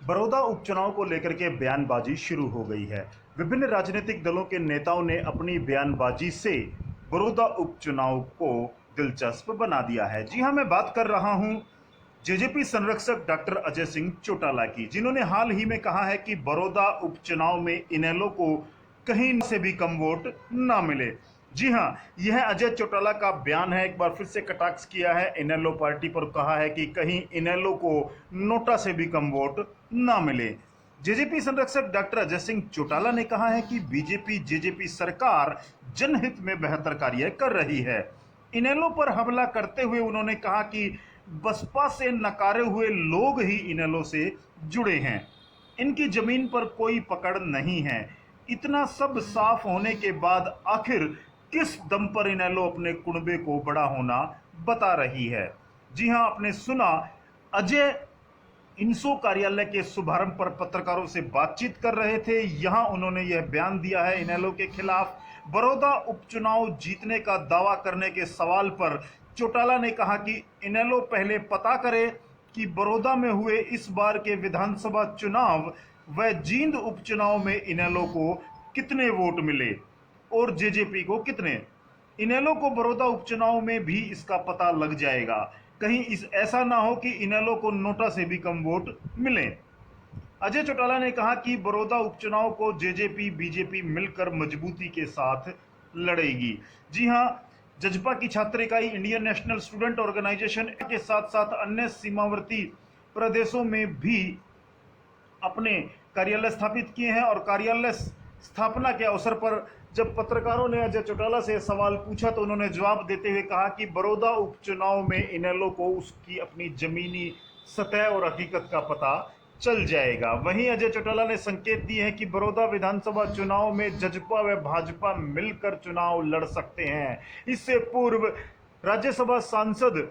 बड़ौदा उपचुनाव को लेकर के बयानबाजी शुरू हो गई है। विभिन्न राजनीतिक दलों के नेताओं ने अपनी बयानबाजी से बड़ौदा उपचुनाव को दिलचस्प बना दिया है। जी हां, मैं बात कर रहा हूं जेजेपी संरक्षक डॉक्टर अजय सिंह चौटाला की, जिन्होंने हाल ही में कहा है कि बड़ौदा उपचुनाव में इनेलो को कहीं से भी कम वोट ना मिले। जी हां, यह अजय चौटाला का बयान है। एक बार फिर से कटाक्ष किया है इनेलो पार्टी पर, कहा है कि कहीं इनेलो को नोटा से भी कम वोट ना मिले। जेजेपी संरक्षक डॉक्टर अजय सिंह चौटाला ने कहा है कि बीजेपी जेजेपी सरकार जनहित में बेहतर कार्य कर रही है। इनेलो पर हमला करते हुए उन्होंने कहा कि बसपा से नकारे हुए लोग ही इनेलो से जुड़े हैं, इनकी जमीन पर कोई पकड़ नहीं है। इतना सब साफ होने के बाद आखिर किस दम पर इनेलो अपने कुनबे को बड़ा होना बता रही है। जी हां, आपने सुना, अजय इनसो कार्यालय के शुभारंभ पर पत्रकारों से बातचीत कर रहे थे। यहां उन्होंने यह बयान दिया है इनेलो के खिलाफ। बड़ौदा उपचुनाव जीतने का दावा करने के सवाल पर चौटाला ने कहा कि इनेलो पहले पता करे कि बड़ौदा में हुए इस बार के विधानसभा चुनाव व जींद उपचुनाव में इनेलो को कितने वोट मिले और जेजेपी को कितने। इनेलो को बड़ौदा उपचुनाव में भी इसका पता लग जाएगा। कहीं ऐसा ना हो कि इनेलो को नोटा से भी कम वोट मिले। अजय चौटाला ने कहा कि बड़ौदा उपचुनाव को जेजेपी बीजेपी मिलकर मजबूती के साथ लड़ेगी। जी हां, जजपा की छात्र इकाई इंडियन नेशनल स्टूडेंट ऑर्गेनाइजेशन के साथ साथ अन्य सीमावर्ती प्रदेशों में भी अपने कार्यालय स्थापित किए हैं। और कार्यालय स्थापना के अवसर पर जब पत्रकारों ने अजय चौटाला से सवाल पूछा तो उन्होंने जवाब देते हुए कहा कि बड़ौदा उपचुनाव में इनेलो को उसकी अपनी जमीनी सतह और हकीकत का पता चल जाएगा। वहीं अजय चौटाला ने संकेत दिए हैं कि बड़ौदा विधानसभा चुनाव में जजपा व भाजपा मिलकर चुनाव लड़ सकते हैं। इससे पूर्व राज्यसभा सांसद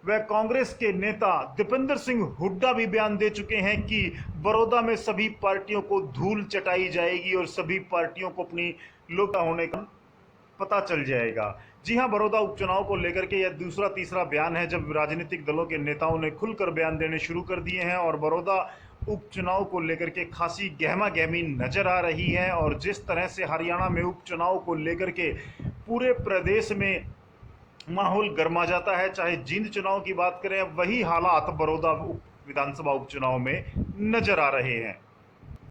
व कांग्रेस के नेता दीपेंद्र सिंह हुड्डा भी बयान दे चुके हैं कि बड़ौदा में सभी पार्टियों को धूल चटाई जाएगी और सभी पार्टियों को अपनी लोकता होने का पता चल जाएगा। जी हां, बड़ौदा उपचुनाव को लेकर के यह दूसरा तीसरा बयान है जब राजनीतिक दलों के नेताओं ने खुलकर बयान देने शुरू कर दिए हैं और बड़ौदा उपचुनाव को लेकर के खासी गहमा गहमी नजर आ रही है। और जिस तरह से हरियाणा में उपचुनाव को लेकर के पूरे प्रदेश में माहौल गर्मा जाता है, चाहे जींद चुनाव की बात करें, वही हालात बड़ौदा विधानसभा उपचुनाव में नजर आ रहे हैं।